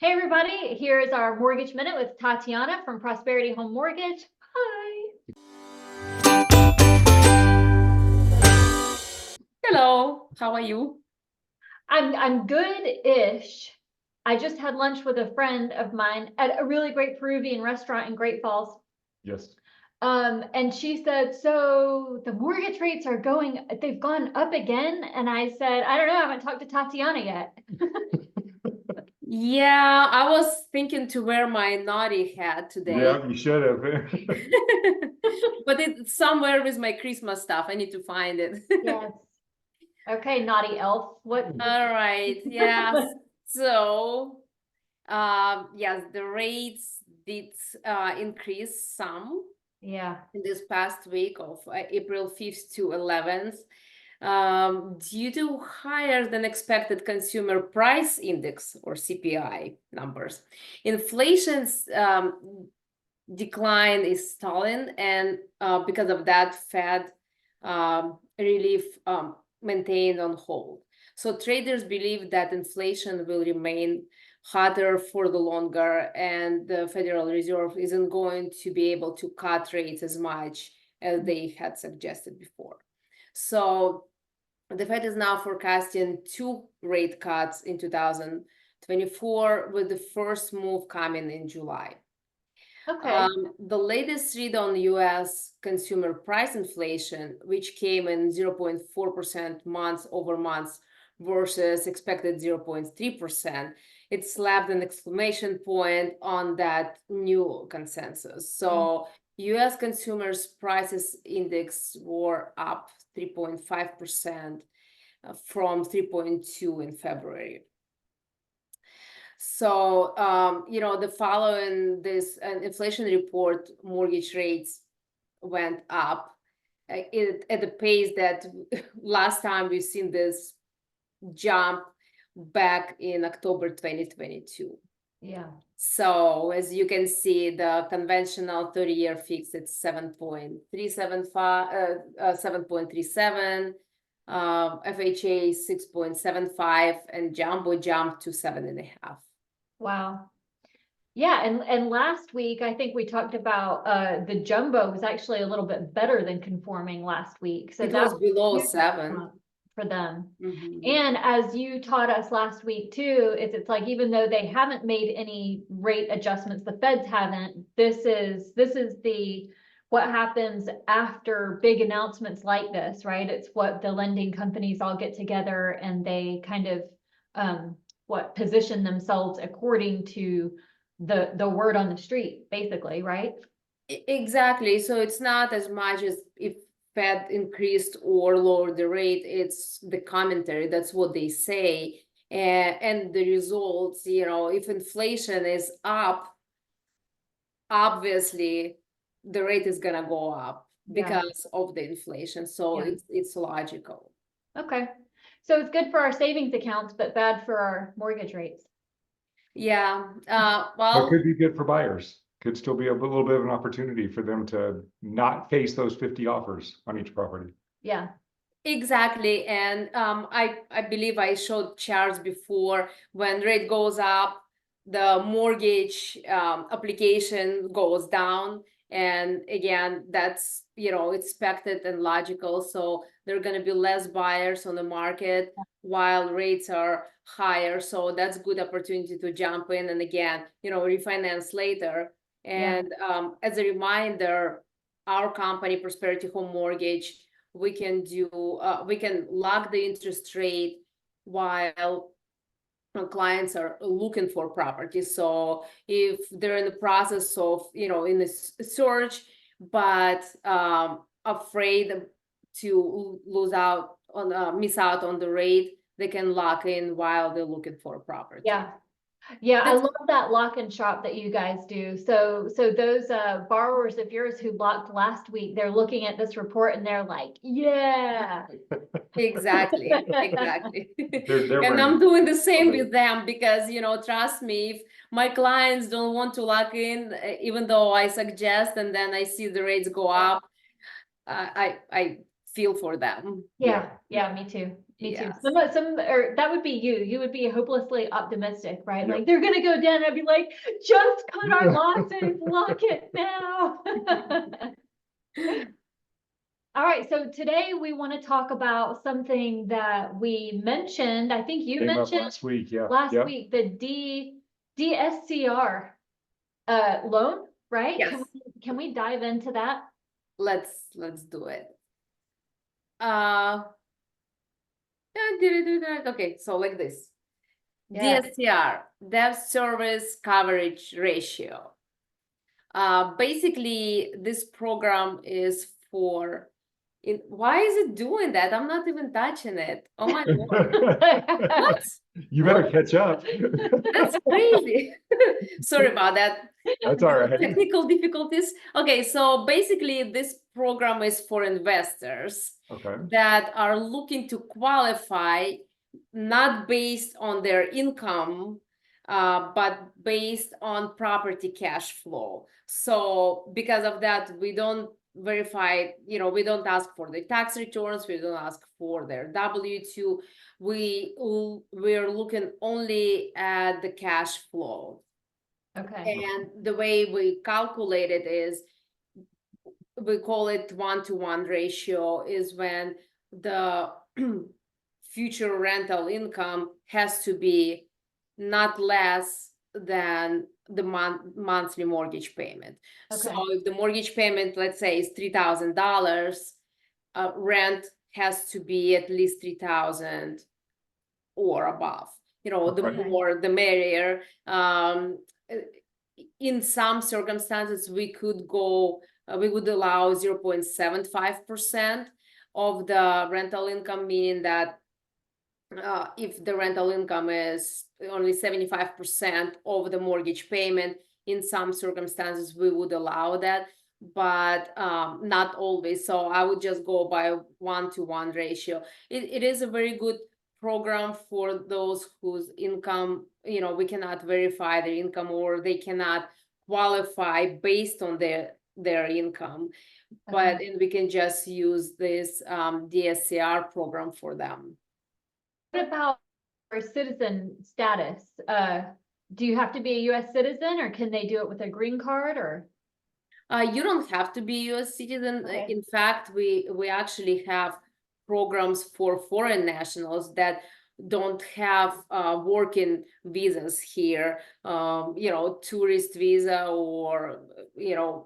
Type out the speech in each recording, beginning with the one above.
Hey everybody, here is our Mortgage Minute with Tatiana from Prosperity Home Mortgage. Hi. Hello, how are you? I'm good-ish. I just had lunch with a friend of mine at a really great Peruvian restaurant in Great Falls. Yes. And she said, so the mortgage rates are they've gone up again. And I said, I don't know, I haven't talked to Tatiana yet. Yeah, I was thinking to wear my naughty hat today. Yeah, you should have. But it's somewhere with my Christmas stuff. I need to find it. Yes. Okay, naughty elf. What? All right. Yeah. So, yes, the rates did increase some Yeah. in this past week of April 5th to 11th. Due to higher than expected consumer price index or CPI numbers. Inflation's decline is stalling, and because of that, Fed relief maintained on hold. So traders believe that inflation will remain hotter for the longer, and the Federal Reserve isn't going to be able to cut rates as much as they had suggested before. So the Fed is now forecasting 2 rate cuts in 2024, with the first move coming in July. Okay. The latest read on US consumer price inflation, which came in 0.4% month over month versus expected 0.3%, it slapped an exclamation point on that new consensus. So US consumers prices index were up 3.5% from 3.2 in February. So, the following this inflation report, mortgage rates went up at a pace that last time we've seen this jump back in October 2022. Yeah. So as you can see, the conventional 30-year fix at 7.37, FHA 6.75, and jumbo jumped to 7.5. Wow. Yeah, and last week I think we talked about the jumbo was actually a little bit better than conforming last week. So It that was below huge 7 for them. Mm-hmm. And as you taught us last week too, it's like even though they haven't made any rate adjustments, the feds haven't, this is the what happens after big announcements like this, right? It's what the lending companies all get together and they kind of position themselves according to the word on the street, basically, right? Exactly. So it's not as much as if Fed increased or lowered the rate, it's the commentary. That's what they say. And the results, if inflation is up, obviously the rate is gonna go up because of the inflation. So it's logical. Okay. So it's good for our savings accounts, but bad for our mortgage rates. Yeah. It could be good for buyers. Could still be a little bit of an opportunity for them to not face those 50 offers on each property. Yeah. Exactly. And I believe I showed charts before. When rate goes up, the mortgage application goes down. And again, that's, expected and logical. So there are going to be less buyers on the market while rates are higher. So that's good opportunity to jump in and again, refinance later. And as a reminder, our company, Prosperity Home Mortgage, we can lock the interest rate while clients are looking for property. So if they're in the process of, in the search, but afraid to miss out on the rate, they can lock in while they're looking for a property. Yeah, I love that lock and shop that you guys do. So those borrowers of yours who locked last week, they're looking at this report and they're like, yeah. Exactly. They're And ready. I'm doing the same with them because, trust me, if my clients don't want to lock in, even though I suggest, and then I see the rates go up, I feel for them. Yeah, yeah, me too. Me too. Yes. Or that would be you. You would be hopelessly optimistic, right? Yep. Like they're gonna go down. I'd be like, just cut our losses, lock it now. All right, so today we want to talk about something that we mentioned. I think you Came up mentioned last week, yeah. last Yep. week, the DSCR loan, right? Yes. Can we dive into that? Let's do it. Yeah, did I do that? Okay, so like this. Yeah. DSCR, debt service coverage ratio. Basically, this program is for why is it doing that? I'm not even touching it. Oh my God. What? You better catch up. That's crazy. Sorry about that. That's all right. Technical difficulties. Okay, so basically this program is for investors Okay. that are looking to qualify not based on their income, but based on property cash flow. So because of that, we don't verify, we don't ask for the tax returns, we don't ask for their W-2. We're looking only at the cash flow. Okay. And the way we calculate it is, we call it 1-to-1 ratio, is when the future rental income has to be not less than the monthly mortgage payment. So Okay. if the mortgage payment, let's say, is $3,000, rent has to be at least $3,000 or above. The Okay. more the merrier. In some circumstances, we would allow 0.75% of the rental income, meaning that if the rental income is only 75% of the mortgage payment, in some circumstances we would allow that, but not always. So I would just go by 1-to-1 ratio. It is a very good program for those whose income, we cannot verify their income, or they cannot qualify based on their income. But and we can just use this DSCR program for them. What about our citizen status? Do you have to be a US citizen, or can they do it with a green card, or? You don't have to be a US citizen. Okay. In fact, we actually have programs for foreign nationals that don't have working visas here, tourist visa, or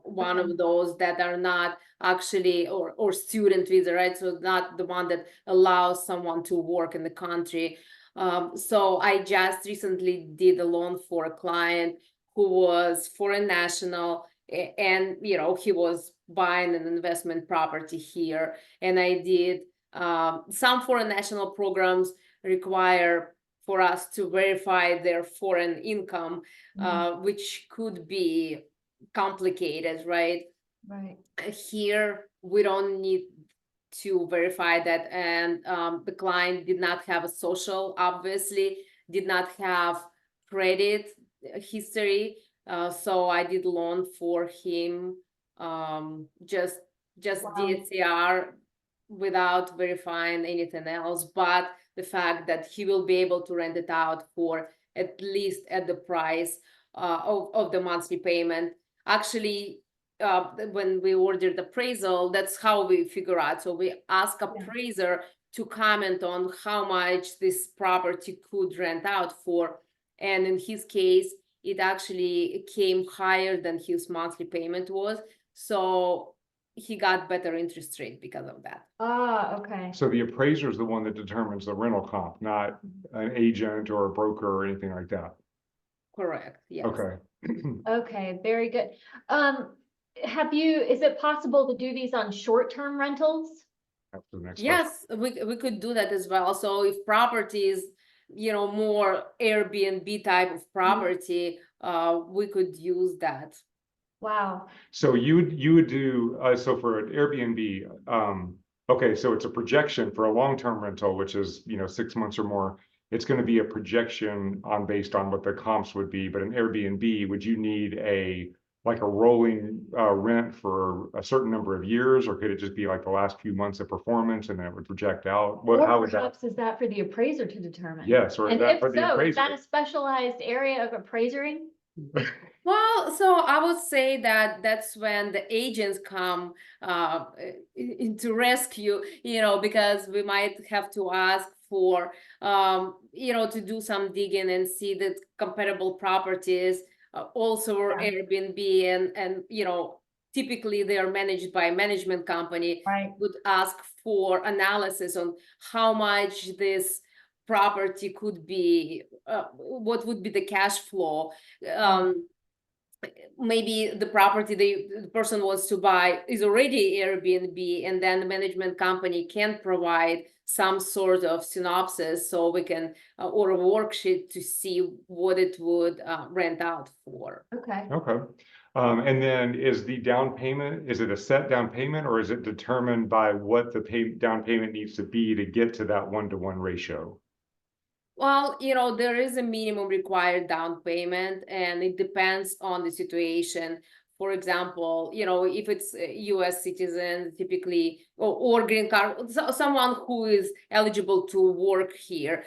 one Okay. of those that are not actually, or student visa, right? So not the one that allows someone to work in the country. So I just recently did a loan for a client who was foreign national, and he was buying an investment property here, and I did some foreign national programs require for us to verify their foreign income, which could be complicated, right? Right. Here we don't need to verify that, and the client did not have a social, obviously did not have credit history, so I did loan for him, just Wow. DSCR without verifying anything else, but the fact that he will be able to rent it out for at least at the price of the monthly payment. Actually, when we ordered appraisal, that's how we figure out. So we ask appraiser to comment on how much this property could rent out for. And in his case, it actually came higher than his monthly payment was. So he got better interest rate because of that. Ah, okay. So the appraiser is the one that determines the rental comp, not an agent or a broker or anything like that. Correct. Yes. Okay. Okay, very good. Is it possible to do these on short-term rentals? That's the next Yes, we could do that as well. So if property is, more Airbnb type of property, we could use that. Wow. So you would do, so for an Airbnb, okay, so it's a projection for a long-term rental, which is, 6 months or more. It's going to be a projection based on what the comps would be, but an Airbnb, would you need like a rolling rent for a certain number of years, or could it just be like the last few months of performance and then it would project out? What, Or how would that? perhaps is that for the appraiser to determine? Yes, or is And that if for the so, is appraiser? that a specialized area of appraisering? Well, so I would say that that's when the agents come into rescue, because we might have to ask for, to do some digging and see the comparable properties, also Yeah. Airbnb and typically they are managed by a management company, Right. would ask for analysis on how much this property could be, what would be the cash flow. Maybe the property the person wants to buy is already Airbnb, and then the management company can provide some sort of synopsis so we can or a worksheet to see what it would rent out for. Okay. Okay. And then is the down payment, is it a set down payment, or is it determined by what the down payment needs to be to get to that 1-to-1 ratio? Well, there is a minimum required down payment, and it depends on the situation. For example, if it's a US citizen, typically, or green card, someone who is eligible to work here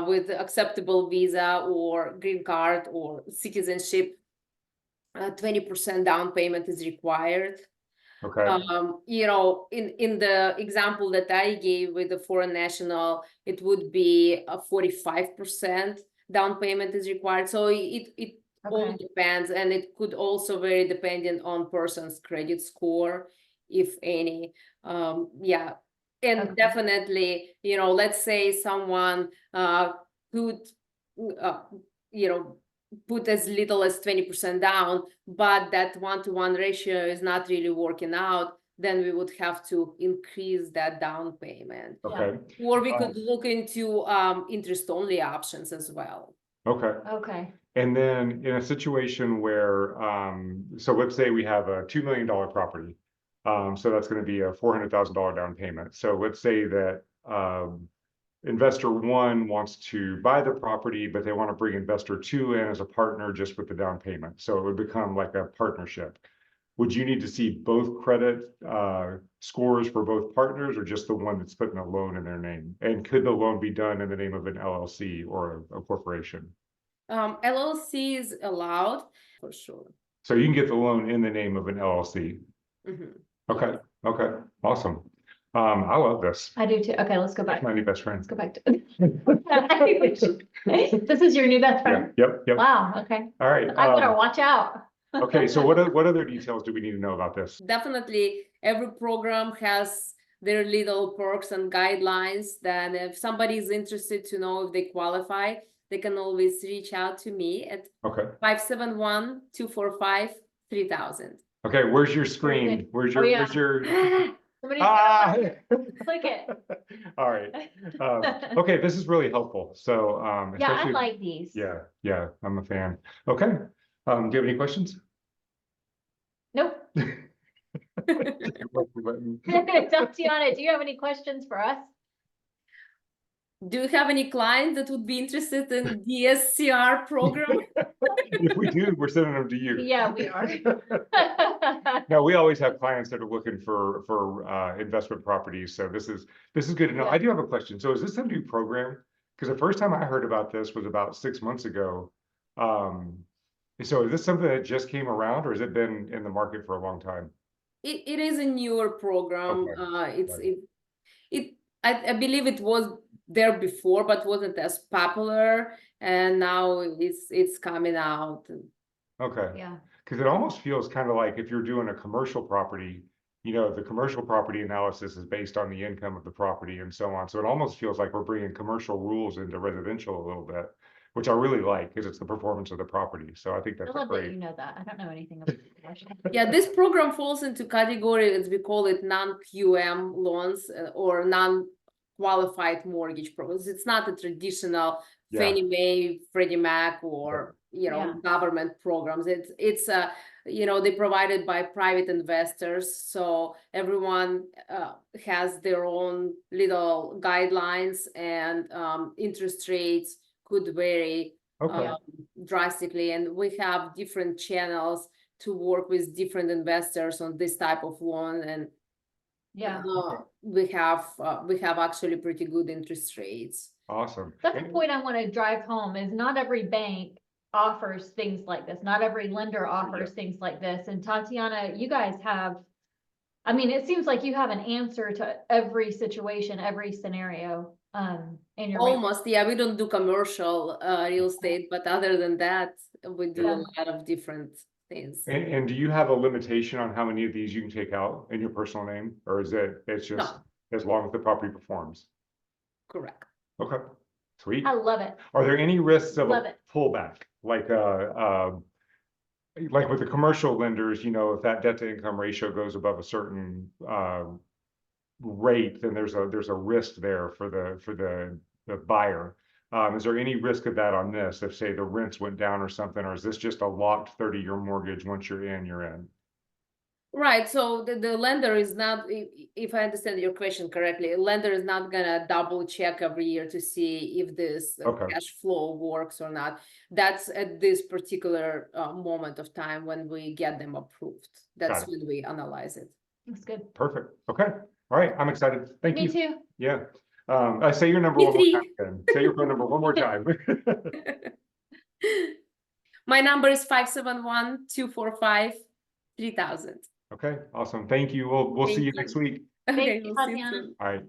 with acceptable visa or green card or citizenship, 20% down payment is required. Okay. In the example that I gave with the foreign national, it would be a 45% down payment is required. So it all depends, and it could also very dependent on person's credit score, if any. Yeah, and definitely, let's say someone could, put as little as 20% down, but that 1-to-1 ratio is not really working out, then we would have to increase that down payment. Okay. Or we could look into interest-only options as well. Okay. Okay. And then in a situation where, so let's say we have a $2 million property. So that's going to be a $400,000 down payment. So let's say that investor one wants to buy the property, but they want to bring investor two in as a partner just with the down payment. So it would become like a partnership. Would you need to see both credit scores for both partners, or just the one that's putting a loan in their name? And could the loan be done in the name of an LLC or a corporation? LLC is allowed for sure. So you can get the loan in the name of an LLC. Mm-hmm. Okay. Okay. Awesome. I love this. I do too. Okay, let's go back. That's my new best friend. Let's go back to. This is your new best friend? Yeah, yep. Wow, okay. All right. I better watch out. Okay, so what other details do we need to know about this? Definitely, every program has their little perks and guidelines that if somebody is interested to know if they qualify, they can always reach out to me at 571-245-3000. Okay, where's your screen? Where's your where's your click it. All right. Okay, this is really helpful. So yeah, I like these. Yeah, I'm a fan. Okay. Do you have any questions? Nope. Tatiana, do you have any questions for us? Do you have any clients that would be interested in DSCR program? If we do, we're sending them to you. Yeah, we are. No, we always have clients that are looking for investment properties. So this is good to know. I do have a question. So is this a new program? Because the first time I heard about this was about 6 months ago. So is this something that just came around, or has it been in the market for a long time? It is a newer program. I believe it was there before, but wasn't as popular, and now it's coming out. Okay. Yeah. Because it almost feels kind of like if you're doing a commercial property, the commercial property analysis is based on the income of the property and so on. So it almost feels like we're bringing commercial rules into residential a little bit, which I really like because it's the performance of the property. So I think that's I love great. that you know that. I don't know anything about commercial. Yeah, this program falls into category, as we call it, non-QM loans or non-qualified mortgage programs. It's not a traditional Fannie Mae, Freddie Mac, or government programs. It's they provided by private investors, so everyone has their own little guidelines, and interest rates could vary drastically, and we have different channels to work with different investors on this type of loan, and Yeah, we have actually pretty good interest rates. Awesome. that's the point I want to drive home is not every bank offers things like this. Not every lender offers things like this. And Tatiana, you guys have, I mean, it seems like you have an answer to every situation, every scenario, in your. Almost, yeah, we don't do commercial real estate, but other than that, we do Yeah. a lot of different things. And do you have a limitation on how many of these you can take out in your personal name, or is it's just as long as the property performs? Correct. Okay, sweet. I love it. Are there any risks of Love a it. pullback? Like with the commercial lenders, you know, if that debt to income ratio goes above a certain rate, then there's a risk there for the buyer. Is there any risk of that on this? If say the rents went down or something, or is this just a locked 30-year mortgage? Once you're in, you're in. Right, so the lender is not, if I understand your question correctly, a lender is not gonna double check every year to see if this cash flow works or not. That's at this particular moment of time when we get them approved. That's when we analyze it. That's good. Perfect. Okay. All right. I'm excited. Thank you. Me too. Yeah. I say your number Me one more too. time. Then. Say your phone number one more time. My number is 571-245-3000. Okay. Awesome. Thank you. We'll see you next week. Okay, Thank you, we'll see you Tatiana. soon. All right.